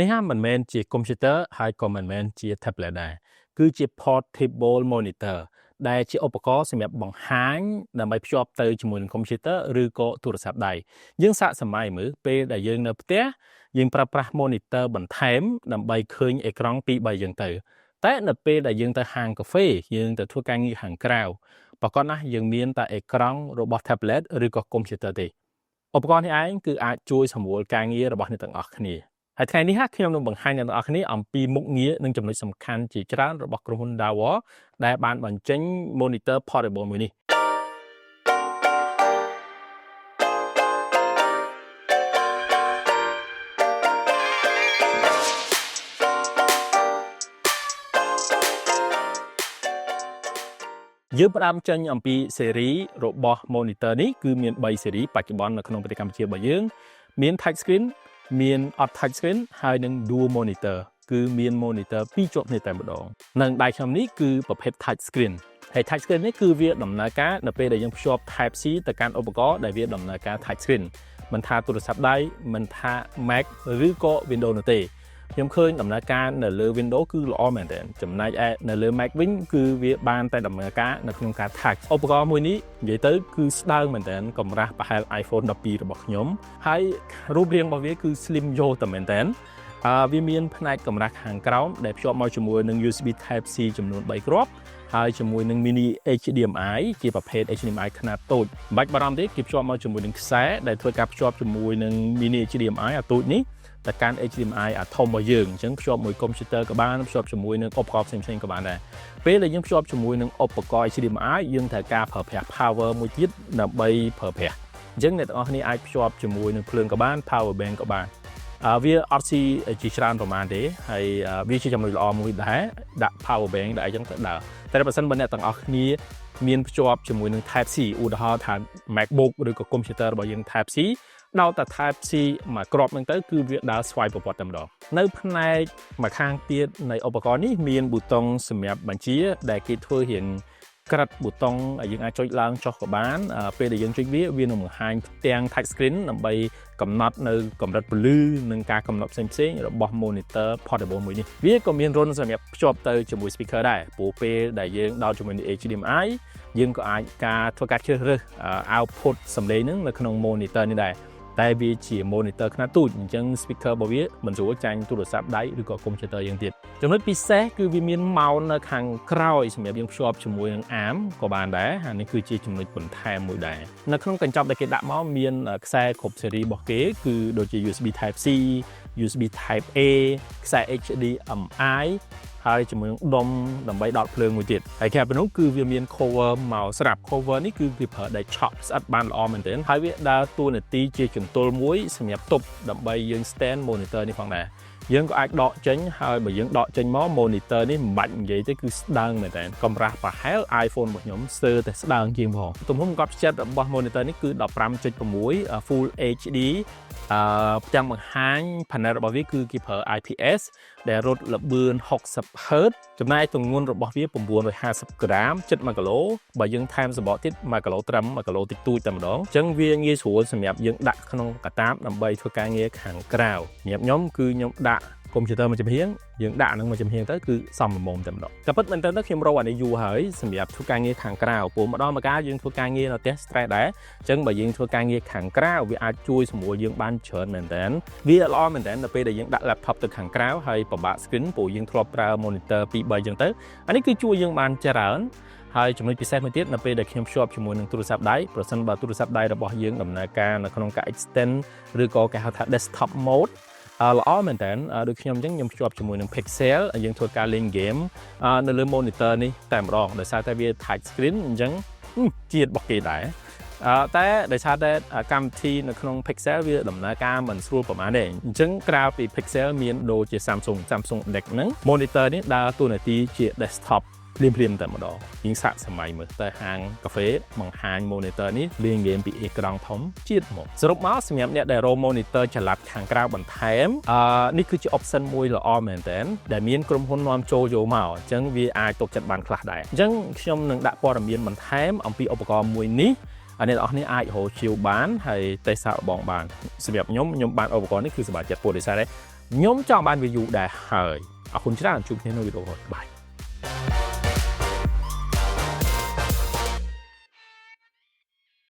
នេះហាមិនមែនជា computer ហើយក៏មិនមែនជា tablet ដែរគឺជា portable monitor ដែលជាឧបករណ៍សម្រាប់បង្ហាញដើម្បីភ្ជាប់ទៅជាមួយនឹង computer ឬក៏ទូរស័ព្ទដៃយើងសាកសម័យមើលពេលដែលយើងនៅផ្ទះយើងប្រើប្រាស់ monitor បន្ថែមដើម្បីឃើញអេក្រង់2 3យ៉ាងទៅតែនៅពេលដែលយើងទៅហាងកាហ្វេយើងទៅធ្វើការងារខាងក្រៅប្រកបណាស់យើងមានតែអេក្រង់របស់ tablet ឬក៏ computer ទេឧបករណ៍នេះឯងគឺអាចជួយសម្រួលការងាររបស់អ្នកទាំងអស់គ្នាហើយថ្ងៃនេះខ្ញុំនឹងបង្ហាញអ្នកទាំងអស់គ្នាអំពីមុខងារនិងចំណុចសំខាន់ជាច្រើនរបស់ក្រុមហ៊ុន Dahua ដែលបានបញ្ចេញ monitor portable មួយនេះយើងផ្ដើមចេញអំពីស៊េរីរបស់ monitor នេះគឺមាន3ស៊េរីបច្ចុប្បន្ននៅក្នុងប្រទេសកម្ពុជារបស់យើងមាន touch screen មានអត់ touch screen ហើយនិង dual monitor គឺមាន monitor 2ជាប់គ្នាតែម្ដងនិងដៃខ្ញុំនេះគឺប្រភេទ touch screen ហើយ touch screen នេះគឺវាដំណើរការនៅពេលដែលយើងភ្ជាប់ Type C ទៅកាន់ឧបករណ៍ដែលវាដំណើរការ touch screen មិនថាទូរស័ព្ទដៃមិនថា Mac ឬក៏ Windows នោះទេខ្ញុំឃើញដំណើរការនៅលើ Windows គឺល្អមែនទែនចំណែកឯនៅលើ Mac វិញគឺវាបានតែដំណើរការនៅក្នុងការ touch ឧបករណ៍មួយនេះនិយាយទៅគឺស្ដើងមែនទែនកម្រាស់ប្រហែល iPhone 12 របស់ខ្ញុំហើយរូបរាងរបស់វាគឺ slim យោតែមែនទែនវាមានផ្នែកកម្រាស់ខាងក្រោមដែលភ្ជាប់មកជាមួយនឹង USB Type C ចំនួន3គ្រាប់ហើយជាមួយនឹង mini HDMI ជាប្រភេទ HDMI ខ្នាតតូចមិនបាច់បារម្ភទេគេភ្ជាប់មកជាមួយនឹងខ្សែដែលធ្វើការភ្ជាប់ជាមួយនឹង mini HDMI អាតូចនេះតែកាន់ HDMI អាធំរបស់យើងអញ្ចឹងភ្ជាប់មួយកុំព្យូទ័រក៏បានភ្ជាប់ជាមួយនឹងឧបករណ៍ផ្សេងៗក៏បានដែរពេលដែលយើងភ្ជាប់ជាមួយនឹងឧបករណ៍ HDMI យើងត្រូវការប្រើប្រាស់ power មួយទៀតដើម្បីប្រើប្រាស់អញ្ចឹងអ្នកទាំងអស់គ្នាអាចភ្ជាប់ជាមួយនឹងភ្លើងក៏បាន power bank ក៏បានវាអត់ស៊ីជាច្រើនប្រហែលទេហើយវាជាចំណុចល្អមួយដែរដាក់ power bank ដាក់អីចឹងទៅដើរតែបើសិនបើអ្នកទាំងអស់គ្នាមានភ្ជាប់ជាមួយនឹង Type C ឧទាហរណ៍ថា MacBook ឬក៏ computer របស់យើង Type C ដល់តែ Type C មកគ្រាប់ហ្នឹងទៅគឺវាដើរស្វ័យប្រវត្តិតែម្ដងនៅផ្នែកមួយខាងទៀតនៃឧបករណ៍នេះមានប៊ូតុងសម្រាប់បញ្ជាដែលគេធ្វើរៀងក្រិតប៊ូតុងយើងអាចចុចឡើងចុះក៏បានពេលដែលយើងចុចវានឹងបង្ហាញផ្ទាំង touch screen ដើម្បីកំណត់នៅកម្រិតពន្លឺនិងការកំណត់ផ្សេងៗរបស់ monitor portable មួយនេះវាក៏មានរុនសម្រាប់ភ្ជាប់ទៅជាមួយ speaker ដែរព្រោះពេលដែលយើងដោតជាមួយនឹង HDMI យើងក៏អាចធ្វើការជ្រើសរើស output សំឡេងហ្នឹងនៅក្នុង monitor នេះដែរតែវាជា monitor ខ្នាតតូចអញ្ចឹង speaker របស់វាមិនស្រួលចាញ់ទូរស័ព្ទដៃឬក៏ computer យើងទៀតចំណុចពិសេសគឺវាមាន mount នៅខាងក្រោយសម្រាប់យើងភ្ជាប់ជាមួយនឹង arm ក៏បានដែរហើយនេះគឺជាចំណុចបន្ថែមមួយដែរនៅក្នុងកញ្ចប់ដែលគេដាក់មកមានខ្សែគ្រប់ស៊េរីរបស់គេគឺដូចជា USB Type C USB Type A ខ្សែ HDMI ហើយជាមួយនឹងដុំដើម្បីដកភ្លើងមួយទៀតហើយក្រៅពីនោះគឺវាមាន cover មកស្រាប់ cover នេះគឺវាប្រើដែកឆក់ស្អិតបានល្អមែនទែនហើយវាដើរតួនាទីជាចន្ទល់មួយសម្រាប់ទប់ដើម្បីយើង stand monitor នេះផងដែរយើងក៏អាចដកចេញហើយបើយើងដកចេញមក monitor នេះមិនបាច់និយាយទេគឺស្ដើងមែនទែនកម្រាស់ប្រហែល iPhone របស់ខ្ញុំស្ទើរតែស្ដើងជាងផងទំហំកប់ចិត្តរបស់ monitor នេះគឺ 15.6 Full HD ផ្ទាំងបង្ហាញ panel របស់វាគឺគេប្រើ IPS ដែលរត់ល្បឿន 60Hz ចំណែកទម្ងន់របស់វា950ក្រាមជិត1គីឡូបើយើងថែមសំបកទៀត1គីឡូត្រឹម1គីឡូតិចតួចតែម្ដងអញ្ចឹងវាងាយស្រួលសម្រាប់យើងដាក់ក្នុងកាតាបដើម្បីធ្វើការងារខាងក្រៅសម្រាប់ខ្ញុំគឺខ្ញុំដាក់កុំព្យូទ័រមួយចំហៀងយើងដាក់នឹងមួយចំហៀងទៅគឺសមល្មមតែម្ដងតែពិតមែនតើខ្ញុំរកអានេះយូរហើយសម្រាប់ធ្វើការងារខាងក្រៅព្រោះម្ដងម្កាលយើងធ្វើការងារនៅផ្ទះ stress ដែរអញ្ចឹងបើយើងធ្វើការងារខាងក្រៅវាអាចជួយសម្រួលយើងបានច្រើនមែនតើវាល្អមែនតើនៅពេលដែលយើងដាក់ laptop ទៅខាងក្រៅហើយពិបាក screen ព្រោះយើងធ្លាប់ប្រើ monitor 2 3អញ្ចឹងទៅអានេះគឺជួយយើងបានច្រើនហើយចំណុចពិសេសមួយទៀតនៅពេលដែលខ្ញុំភ្ជាប់ជាមួយនឹងទូរស័ព្ទដៃប្រសិនបើទូរស័ព្ទដៃរបស់យើងដំណើរការនៅក្នុងការ extend ឬក៏គេហៅថា desktop mode ល្អមែនតើដូចខ្ញុំអញ្ចឹងខ្ញុំភ្ជាប់ជាមួយនឹង Pixel យើងធ្វើការលេង game នៅលើ monitor នេះតែម្ដងដោយសារតែវា touch screen អញ្ចឹងជាតិរបស់គេដែរតែដោយសារតែកម្មវិធីនៅក្នុង Pixel វាដំណើរការមិនស្រួលប្រហែលទេអញ្ចឹងក្រៅពី Pixel មានដូចជា Samsung Deck ហ្នឹង monitor នេះដើរតួនាទីជា desktop ភ្លាមតែម្ដងយើងសាកសម័យមើលទៅហាងកាហ្វេបង្ហាញ monitor នេះលេងហ្គេមពីអេក្រង់ធំជាតិមកសរុបមកសម្រាប់អ្នកដែលរក monitor ចល័តខាងក្រៅបន្ថែមនេះគឺជា option មួយល្អមែនតើដែលមានក្រុមហ៊ុននាំចូលយកមកអញ្ចឹងវាអាចទុកចិត្តបានខ្លះដែរអញ្ចឹងខ្ញុំនឹងដាក់ព័ត៌មានបន្ថែមអំពីឧបករណ៍មួយនេះអ្នកនរគ្នាអាចរកជាវបានហើយតេស្តសាកល្បងបានសម្រាប់ខ្ញុំបានឧបករណ៍នេះគឺសប្បាយចិត្តពោលដោយសារតែ ខ្ញុំចង់បាន view ដែរហើយអរគុណច្រើនជួបគ្នានៅវីដេអូក្រោយបាយ